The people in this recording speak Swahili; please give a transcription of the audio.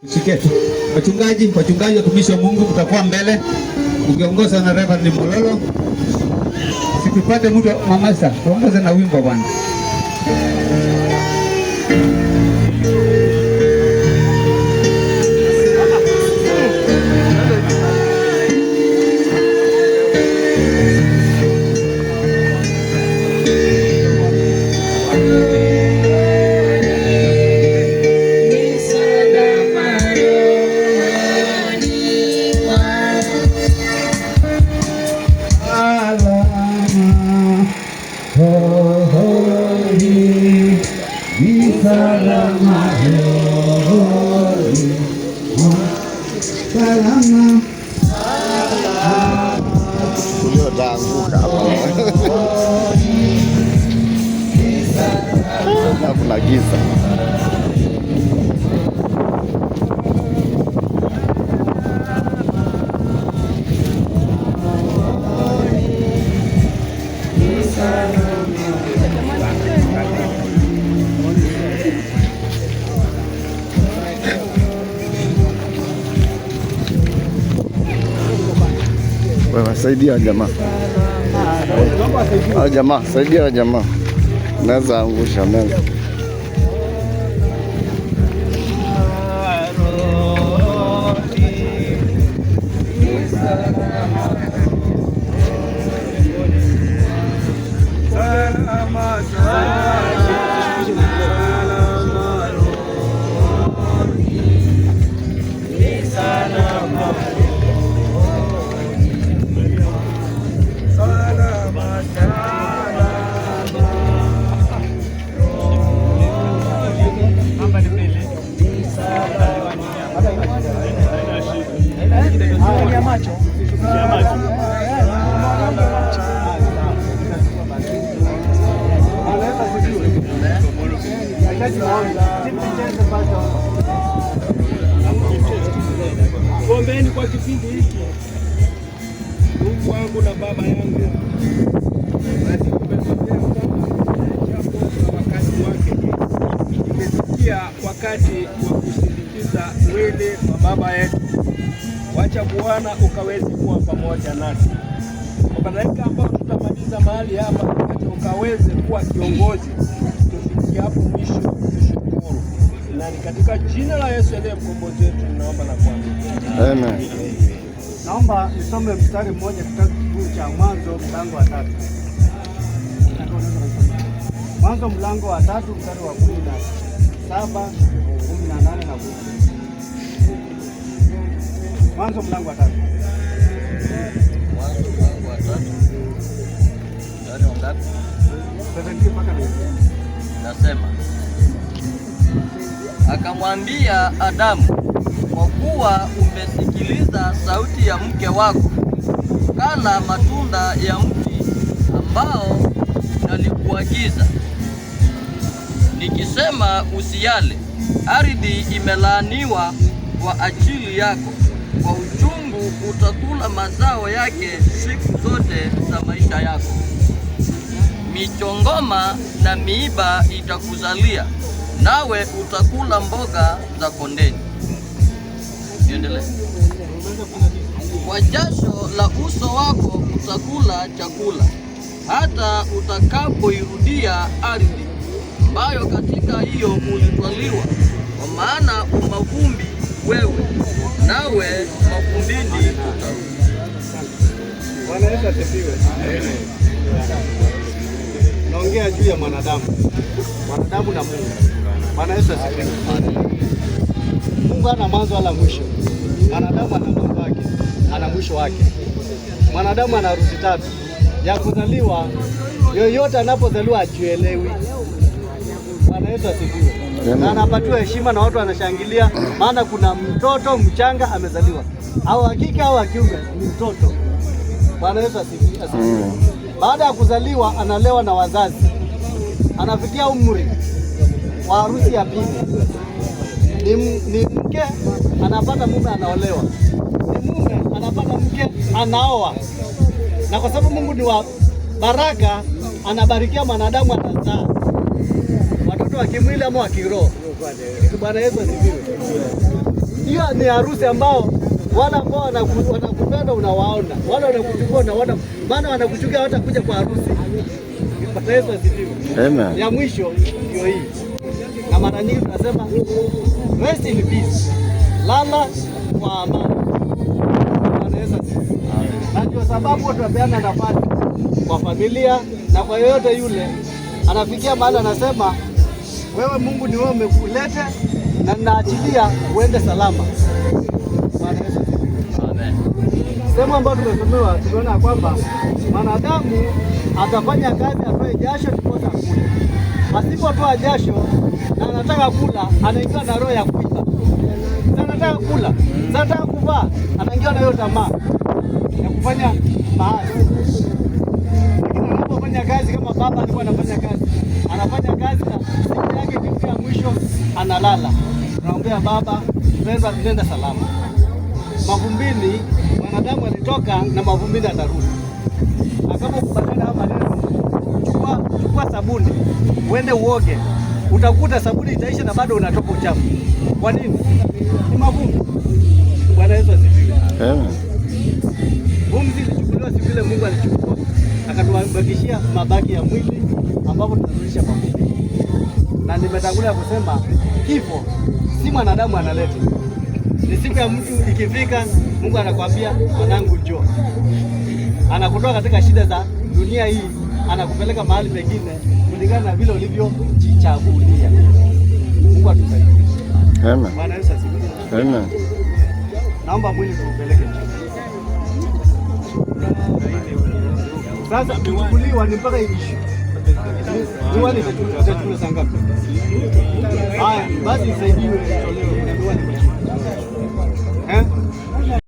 Shiketu. Wachungaji, watumishi wa Mungu mtakuwa mbele ukiongozwa na Reverend Mololo. Sikupate mtu mama sasa, tuongoze na wimbo bwana. Kuna giza. Wewe saidia jamaa. Jamaa, saidia jamaa. Naweza angusha meza. Ombeni kwa kipindi hiki. Mungu wangu na baba yangu, basi umetokea wakati wake. Imefikia wakati wa kusindikiza mwili wa baba yetu. Wacha Bwana ukawezi kuwa pamoja nasi kwa dakika ambao tutamaliza mahali hapa, wakati ukaweze kuwa kiongozi tufikia hapo mwisho. Tushukuru na ni katika jina la Yesu aliye mkombozi wetu tunaomba na kuamini. Amen. Naomba nisome mstari mmoja kitabu cha Mwanzo mlango wa 3. Mwanzo mlango wa 3 mstari wa 17, 18 na 19. Mwanzo mlango wa 3. Mwanzo mlango wa 3. Mstari wa ngapi? 17 mpaka 19. Nasema, akamwambia Adamu, kwa kuwa umesikiliza sauti ya mke wako, kala matunda ya mti ambao nalikuagiza nikisema usiyale. Ardhi imelaaniwa kwa ajili yako, kwa uchungu utakula mazao yake siku zote za maisha yako. Michongoma na miiba itakuzalia, nawe utakula mboga za kondeni. Endelea. Kwa jasho la uso wako utakula chakula, hata utakapoirudia ardhi ambayo katika hiyo ulitwaliwa, kwa maana umavumbi wewe, nawe mavumbini utarudi. Bwana Yesu asifiwe. Naongea juu ya mwanadamu na Mungu. Bwana Yesu asifiwe. Mungu ana mwanzo wala mwisho. Mwanadamu ana mwanzo wake, ana mwisho wake. Mwanadamu ana harusi 3 ya kuzaliwa. Yoyote anapozaliwa ajielewi. Bwana Yesu asifiwe. Na anapatiwa heshima na watu wanashangilia, maana kuna mtoto mchanga amezaliwa. Au hakika au kiume ni mtoto. Bwana Yesu asifiwe. Baada ya kuzaliwa analewa na wazazi. Anafikia umri wa harusi ya pili. Ni mke anapata mume anaolewa. Ni mume anapata mke anaoa. Na kwa sababu Mungu ni wa baraka, anabarikia mwanadamu atazaa watoto wa kimwili ama wa kiroho. Bwana Yesu asifiwe. ni harusi ambao wale ambao wanakupenda unawaona, wale wanakuchukua unawaona, maana wanakuchukia hata kuja kwa harusi. Bwana Yesu asifiwe. Amen. Ya mwisho ndio hii, na mara nyingi tunasema rest in peace, lala kwa amani. Bwana Yesu asifiwe. Na ndio sababu tunapeana nafasi kwa familia na kwa yoyote yule anafikia mahali anasema, wewe Mungu ni wewe umekuleta na ninaachilia uende salama. Bwana Yesu asifiwe. Amen. Sehemu ambayo tumesomewa tumeona kwamba mwanadamu atafanya kazi atoe jasho ndiposa kula. Asipotoa jasho na anataka kula, anaingia na roho ya kuiba. Anataka kula, anataka kuvaa, anaingia na hiyo tamaa ya kufanya maasi. Lakini anapofanya kazi kama baba alikuwa anafanya kazi, anafanya kazi na siku yake ikifika mwisho analala. Naombea baba, nenda salama. Mavumbini mwanadamu alitoka na mavumbini atarudi. Kama ukubaliana hapa maneno, chukua sabuni uende uoge, utakuta sabuni itaisha na bado unatoka uchafu. Kwa nini? Ni mavumbi. Bwana Yesu asifiwe. Amen. Pumzi ilichukuliwa siku ile Mungu alichukua akatubakishia mabaki ya mwili ambapo tunarudisha mavumbi. Na nimetangulia kusema kifo si mwanadamu analeta. Ni siku ya mtu ikifika, Mungu anakuambia mwanangu njoo. Anakutoa katika shida za dunia hii, anakupeleka mahali pengine kulingana na vile ulivyojichagulia. Mungu atusaidie. Amen. Bwana Yesu asifiwe. Amen. Naomba mwili tuupeleke chini. Sasa kuchukuliwa ni mpaka iishe. Ni wale watu sangapi? Haya, basi isaidiwe tolewe.